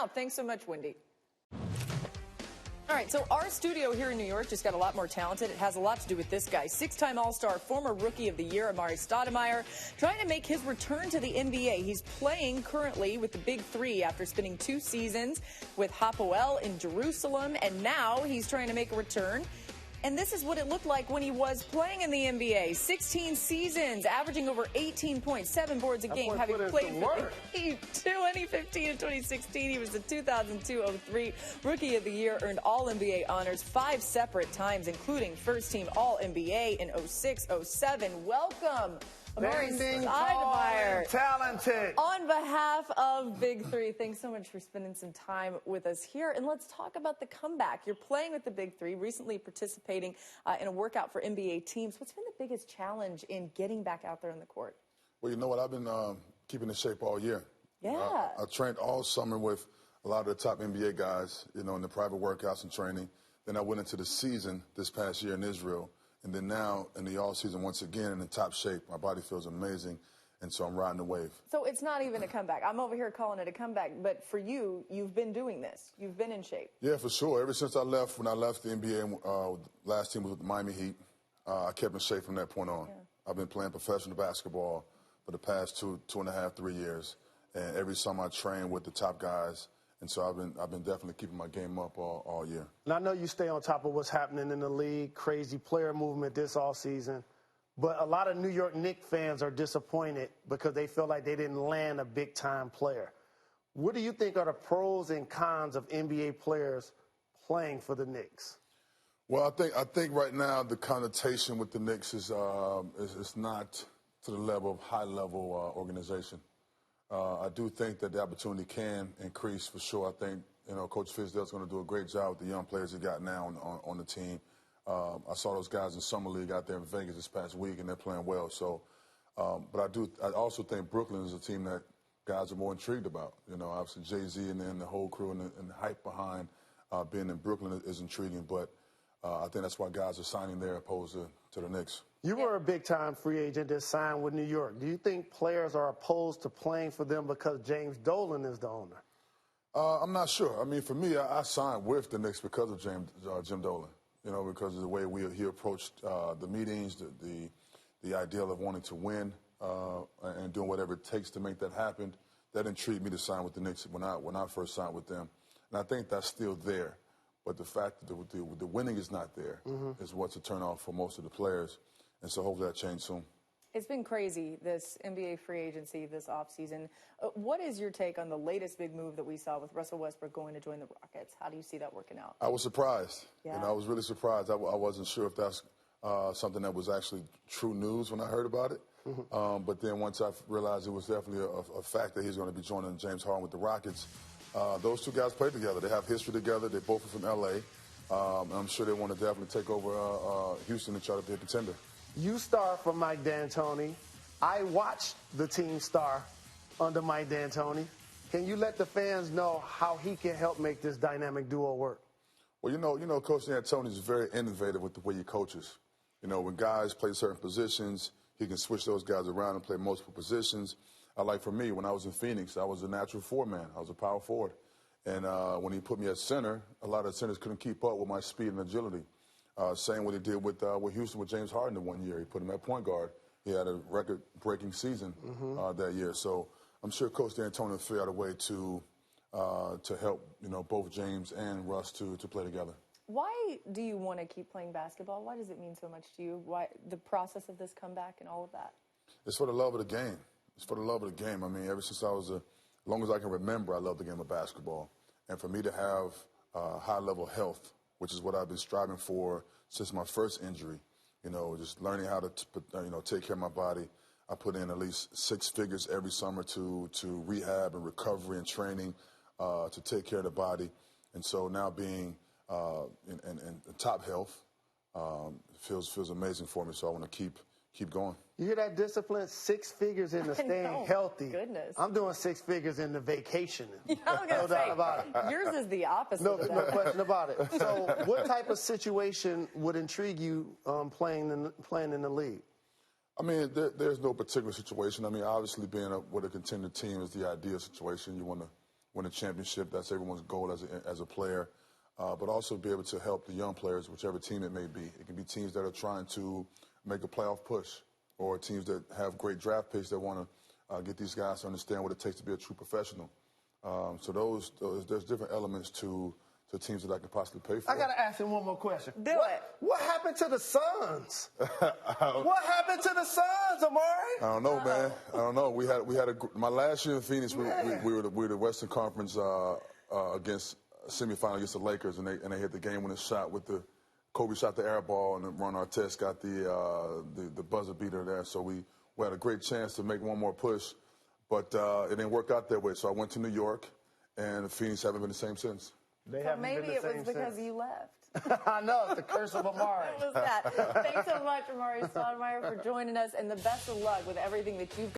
Thanks so much, Wendy. All right, so our studio here in New York just got a lot more talented. It has a lot to do with this guy. Six-time All-Star, former Rookie of the Year, Amar'e Stoudemire, trying to make his return to the NBA. He's playing currently with the Big Three after spending 2 seasons with Hapoel in Jerusalem, and now he's trying to make a return. And this is what it looked like when he was playing in the NBA. 16 seasons, averaging over 18.7 boards a game, having played for the Heat 2015 and 2016. He was the 2002-03 Rookie of the Year, earned All-NBA honors 5 separate times, including first-team All-NBA in 06-07. Welcome, Amar'e Stoudemire. Talented. On behalf of Big Three, thanks so much for spending some time with us here. And let's talk about the comeback. You're playing with the Big Three, recently participating in a workout for NBA teams. What's been the biggest challenge in getting back out there on the court? Well, you know what? I've been keeping in shape all year. Yeah. I trained all summer with a lot of the top NBA guys, in the private workouts and training. Then I went into the season this past year in Israel. And then now in the off-season, once again, in top shape. My body feels amazing, and so I'm riding the wave. So it's not even a comeback. I'm over here calling it a comeback, but for you, you've been doing this. You've been in shape. Yeah, for sure. Ever since when I left the NBA, last team was with the Miami Heat, I kept in shape from that point on. Yeah. I've been playing professional basketball for the past 2.5, 3 years, and every summer I train with the top guys. And so I've been definitely keeping my game up all year. And I know you stay on top of what's happening in the league, crazy player movement this offseason. But a lot of New York Knicks fans are disappointed because they feel like they didn't land a big-time player. What do you think are the pros and cons of NBA players playing for the Knicks? Well, I think right now the connotation with the Knicks is not to the level of high-level organization. I do think that the opportunity can increase for sure. I think, Coach Fizdale's going to do a great job with the young players he got now on the team. I saw those guys in Summer League out there in Vegas this past week, and they're playing well. So, but I also think Brooklyn is a team that guys are more intrigued about. Obviously Jay-Z and then the whole crew and the hype behind being in Brooklyn is intriguing. But I think that's why guys are signing there opposed to the Knicks. You were a big-time free agent that signed with New York. Do you think players are opposed to playing for them because James Dolan is the owner? I'm not sure. I mean, for me, I signed with the Knicks because of Jim Dolan, because of the way he approached the meetings, the ideal of wanting to win and doing whatever it takes to make that happen. That intrigued me to sign with the Knicks when I first signed with them. And I think that's still there. But the fact that the winning is not there is what's a turnoff for most of the players. And so hopefully that changes soon. It's been crazy, this NBA free agency this offseason. What is your take on the latest big move that we saw with Russell Westbrook going to join the Rockets? How do you see that working out? I was surprised. Yeah. I was really surprised. I wasn't sure if that's something that was actually true news when I heard about it. But then once I realized it was definitely a fact that he's going to be joining James Harden with the Rockets, those two guys play together. They have history together. They both are from L.A. I'm sure they want to definitely take over Houston and try to be a contender. You star for Mike D'Antoni. I watched the team star under Mike D'Antoni. Can you let the fans know how he can help make this dynamic duo work? Well, Coach D'Antoni is very innovative with the way he coaches. When guys play certain positions, he can switch those guys around and play multiple positions. Like for me, when I was in Phoenix, I was a natural four-man. I was a power forward. And when he put me at center, a lot of centers couldn't keep up with my speed and agility. Same what he did with Houston with James Harden the one year. He put him at point guard. He had a record-breaking season that year. So I'm sure Coach D'Antoni will figure out a way to help both James and Russ to play together. Why do you want to keep playing basketball? Why does it mean so much to you? Why the process of this comeback and all of that? It's for the love of the game. It's for the love of the game. I mean, ever since as long as I can remember, I love the game of basketball. And for me to have high-level health, which is what I've been striving for since my first injury, just learning how to take care of my body. I put in at least 6 figures every summer to rehab and recovery and training to take care of the body. And so now being in top health feels amazing for me. So I want to keep going. You hear that discipline? 6 figures into staying healthy. Goodness. I'm doing 6 figures into vacationing. Yeah, no doubt about it. Yours is the opposite. No question about it. So what type of situation would intrigue you playing in the league? I mean, there's no particular situation. I mean, obviously being with a contender team is the ideal situation. You want to win a championship. That's everyone's goal as a player. But also be able to help the young players, whichever team it may be. It can be teams that are trying to make a playoff push, or teams that have great draft picks that want to get these guys to understand what it takes to be a true professional. So there's different elements to teams that I could possibly pay for. I got to ask him one more question. Do it. What happened to the Suns? What happened to the Suns, Amar'e? I don't know, man. I don't know. We had my last year in Phoenix. We were the Western Conference against semifinal against the Lakers, and they hit the game-winning shot with the Kobe shot the air ball, and Ron Artest got the buzzer beater there. So we had a great chance to make one more push, but it didn't work out that way. So I went to New York, and the Phoenix haven't been the same since. So maybe it was because you left. I know, it's the curse of Amar'e. It was that. Thanks so much, Amar'e Stoudemire, for joining us, and the best of luck with everything that you've